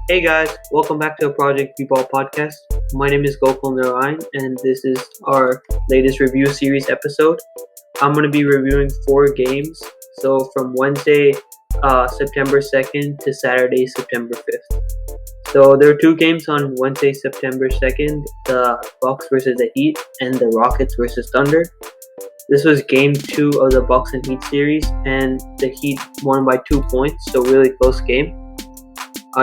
Hey guys, welcome back to a Project B-Ball podcast. My name is Gokul Narayan and this is our latest review series episode. I'm going to be reviewing 4 games, so from Wednesday, September 2nd to Saturday, September 5th. So there are 2 games on Wednesday, September 2nd, the Bucks versus the Heat and the Rockets versus Thunder. This was game 2 of the Bucks and Heat series and the Heat won by 2 points, so really close game.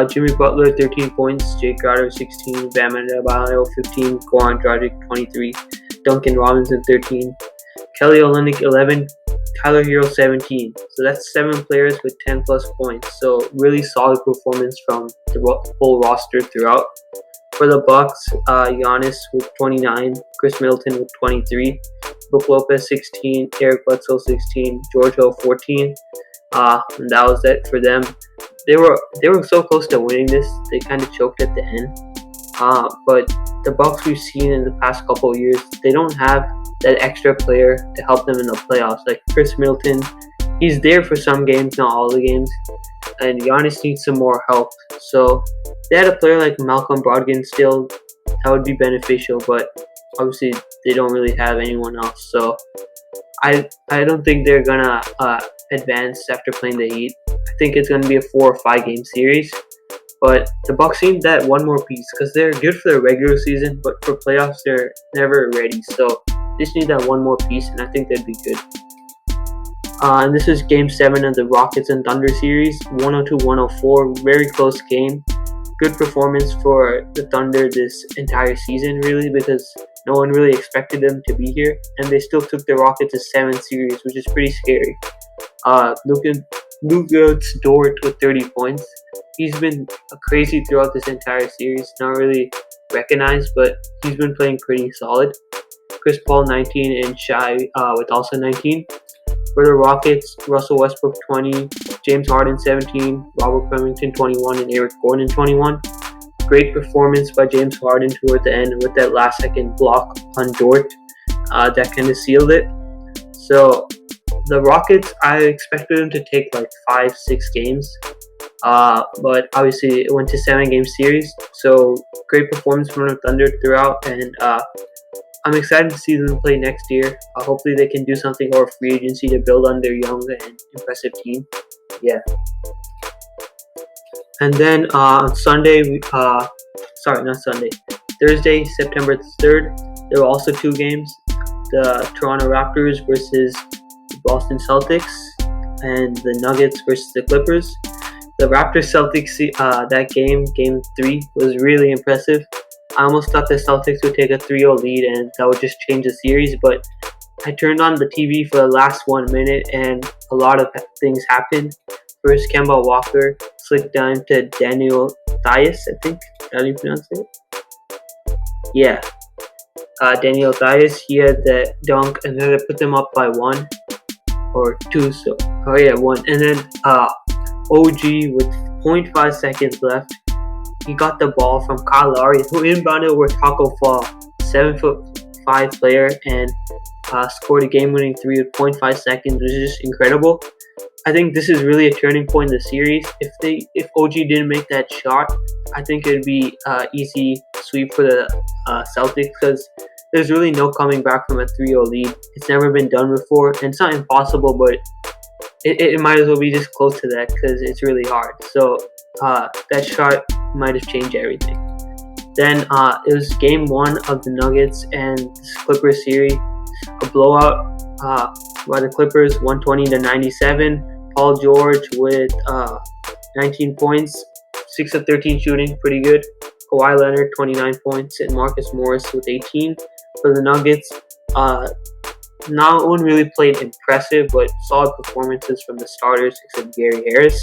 Jimmy Butler 13 points, Jake Crowder 16, Bam Adebayo 15, Goran Dragic 23, Duncan Robinson 13, Kelly Olynyk 11, Tyler Hero 17. So that's 7 players with 10 plus points. So really solid performance from the whole roster throughout. For the Bucks, Giannis with 29, Chris Middleton with 23, Brook Lopez 16, Eric Bledsoe 16, George Hill 14. And that was it for them. They were so close to winning this. They kind of choked at the end. But the Bucks we've seen in the past couple of years, they don't have that extra player to help them in the playoffs. Like Chris Middleton, he's there for some games, not all the games. And Giannis needs some more help. So they had a player like Malcolm Brogdon still, that would be beneficial. But obviously they don't really have anyone else. So I don't think they're gonna advance after playing the Heat. I think it's gonna be a 4 or 5 game series, but the Bucks need that one more piece because they're good for the regular season, but for playoffs they're never ready. So they just need that one more piece, and I think they'd be good. And this is Game 7 of the Rockets and Thunder series, 102-104, very close game. Good performance for the Thunder this entire season, really, because no one really expected them to be here, and they still took the Rockets to 7 series, which is pretty scary. Luka Dort with 30 points. He's been crazy throughout this entire series, not really recognized, but he's been playing pretty solid. Chris Paul 19 and Shai with also 19. For the Rockets, Russell Westbrook 20, James Harden 17, Robert Covington 21, and Eric Gordon 21. Great performance by James Harden toward the end with that last second block on Dort that kind of sealed it. So the Rockets, I expected them to take like 5-6 games, but obviously it went to 7 game series. So great performance from the Thunder throughout, and I'm excited to see them play next year. Hopefully they can do something or free agency to build on their young and impressive team. Yeah. And then on Sunday, Thursday, September 3rd, there were also 2 games. The Toronto Raptors versus the Boston Celtics and the Nuggets versus the Clippers. The Raptors-Celtics, that game 3, was really impressive. I almost thought the Celtics would take a 3-0 lead and that would just change the series, but I turned on the TV for the last 1 minute and a lot of things happened. First, Kemba Walker slicked down to Daniel Theis, I think. How do you pronounce it? Yeah. Daniel Theis, he had the dunk and then they put them up by 1 or 2. 1. And then OG with 0.5 seconds left, he got the ball from Kyle Lowry, who inbounded over Taco Fall, 7'5" player, and scored a game-winning 3 with 0.5 seconds, which is just incredible. I think this is really a turning point in the series. If OG didn't make that shot, I think it'd be easy sweep for the Celtics because there's really no coming back from a 3-0 lead. It's never been done before, and it's not impossible, but it might as well be just close to that because it's really hard. So that shot might have changed everything. Then it was game 1 of the Nuggets and Clippers series, a blowout by the Clippers, 120-97. Paul George with 19 points, 6 of 13 shooting, pretty good. Kawhi Leonard 29 points and Marcus Morris with 18. For the Nuggets, no one really played impressive, but solid performances from the starters except Gary Harris.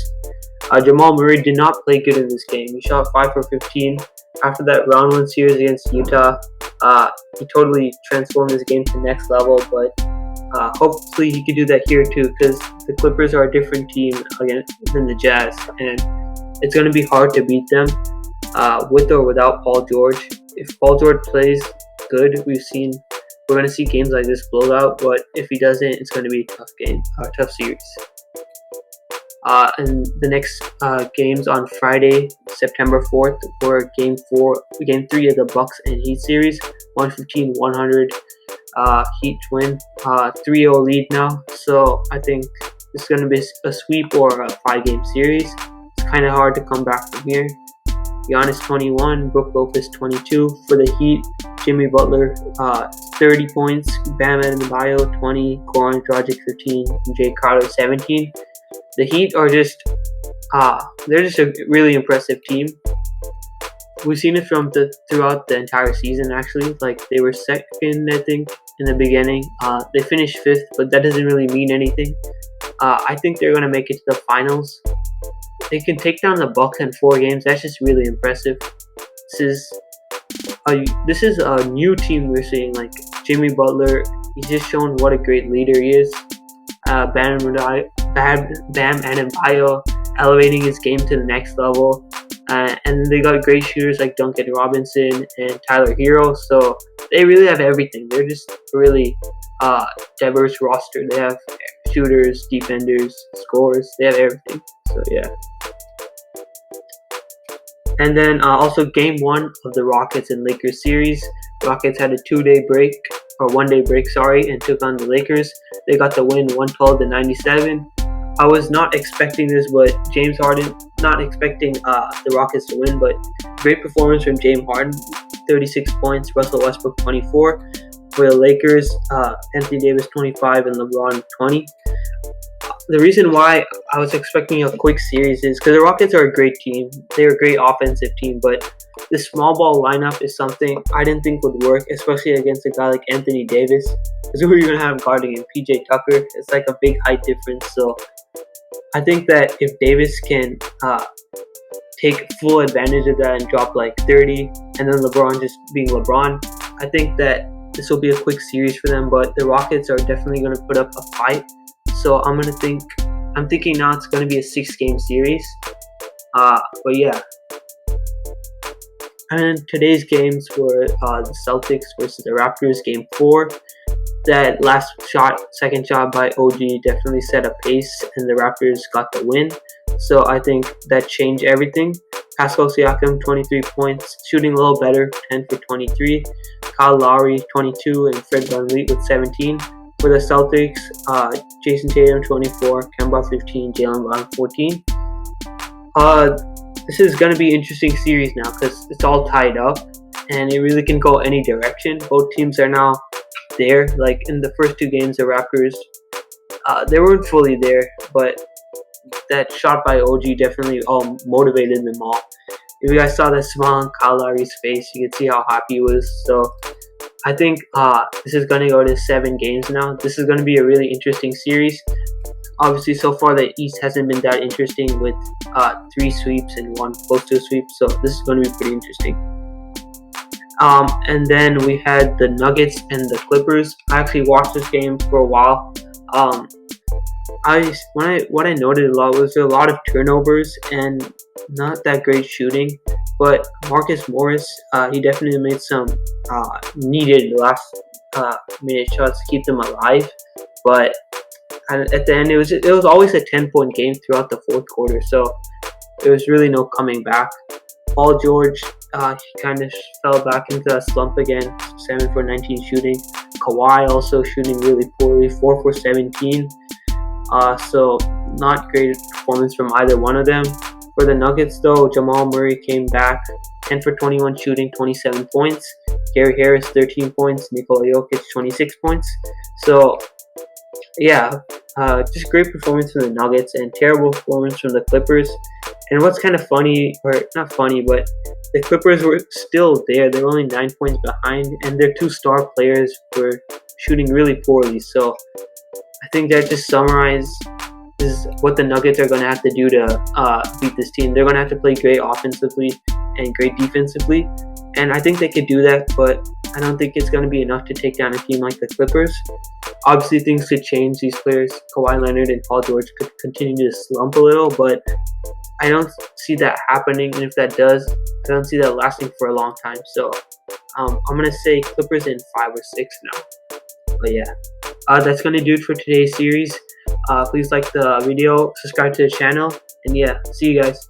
Jamal Murray did not play good in this game. He shot 5 for 15. After that round 1 series against Utah, he totally transformed his game to the next level, but hopefully he could do that here too, because the Clippers are a different team again than the Jazz, and it's going to be hard to beat them with or without Paul George. If Paul George plays good, we're going to see games like this blowout, but if he doesn't, it's going to be a tough series. And the next games on Friday, September 4th, were Game 3 of the Bucks and Heat series. 115-100 Heat win, 3-0 lead now. So I think it's going to be a sweep or a 5-game series. It's kind of hard to come back from here. Giannis 21, Brook Lopez 22 for the Heat. Jimmy Butler 30 points, Bam Adebayo 20, Goran Dragic 15, and Jay Crowder 17. The Heat are just they're just a really impressive team. We've seen it throughout the entire season. Actually, like they were second, I think, in the beginning. They finished 5th, but that doesn't really mean anything. I think they're gonna make it to the finals. They can take down the Bucks in 4 games. That's just really impressive. This is a new team we're seeing. Like Jimmy Butler, he's just shown what a great leader he is. Bam Adebayo elevating his game to the next level. And they got great shooters like Duncan Robinson and Tyler Hero. So they really have everything. They're just really diverse roster. They have shooters, defenders, scorers. They have everything. So yeah. And then also Game 1 of the Rockets and Lakers series. Rockets had a 1-day break, and took on the Lakers. They got the win 112-97. I was not expecting this, but James Harden, not expecting the Rockets to win, but great performance from James Harden, 36 points, Russell Westbrook 24. For the Lakers, Anthony Davis 25 and LeBron 20. The reason why I was expecting a quick series is because the Rockets are a great team. They're a great offensive team, but the small ball lineup is something I didn't think would work, especially against a guy like Anthony Davis. Because who are you going to have guarding him? PJ Tucker. It's like a big height difference. So I think that if Davis can take full advantage of that and drop like 30, and then LeBron just being LeBron, I think that this will be a quick series for them. But the Rockets are definitely going to put up a fight. So I'm thinking now it's going to be a 6-game series. But yeah. And today's games were the Celtics versus the Raptors, Game 4. That second shot by OG definitely set a pace, and the Raptors got the win. So I think that changed everything. Pascal Siakam, 23 points, shooting a little better, 10 for 23. Kyle Lowry, 22, and Fred VanVleet with 17. For the Celtics, Jason Tatum 24, Kemba 15, Jaylen Brown 14. This is going to be an interesting series now because it's all tied up and it really can go any direction. Both teams are now there. Like in the first 2 games, the Raptors, they weren't fully there, but that shot by OG definitely motivated them all. If you guys saw the smile on Kyle Lowry's face, you could see how happy he was. So I think this is going to go to 7 games now. This is going to be a really interesting series. Obviously, so far the East hasn't been that interesting with 3 sweeps and 1 close to a sweep. So this is going to be pretty interesting. And then we had the Nuggets and the Clippers. I actually watched this game for a while. What I noted a lot was a lot of turnovers and not that great shooting. But Marcus Morris, he definitely made some needed last minute shots to keep them alive. But at the end, it was always a 10-point game throughout the 4th quarter. So there was really no coming back. Paul George, he kind of fell back into a slump again, 7 for 19 shooting. Kawhi also shooting really poorly, 4 for 17. So not great performance from either one of them. For the Nuggets, though, Jamal Murray came back, 10 for 21 shooting, 27 points. Gary Harris, 13 points. Nikola Jokic, 26 points. So, yeah, just great performance from the Nuggets and terrible performance from the Clippers. And what's kind of funny, or not funny, but the Clippers were still there. They were only 9 points behind, and their 2 star players were shooting really poorly. So I think that just summarizes what the Nuggets are going to have to do to beat this team. They're going to have to play great offensively and great defensively. And I think they could do that, but I don't think it's going to be enough to take down a team like the Clippers. Obviously, things could change. These players, Kawhi Leonard and Paul George, could continue to slump a little, but I don't see that happening. And if that does, I don't see that lasting for a long time. So I'm going to say Clippers in 5 or 6 now. But yeah, that's going to do it for today's series. Please like the video, subscribe to the channel, and yeah, see you guys.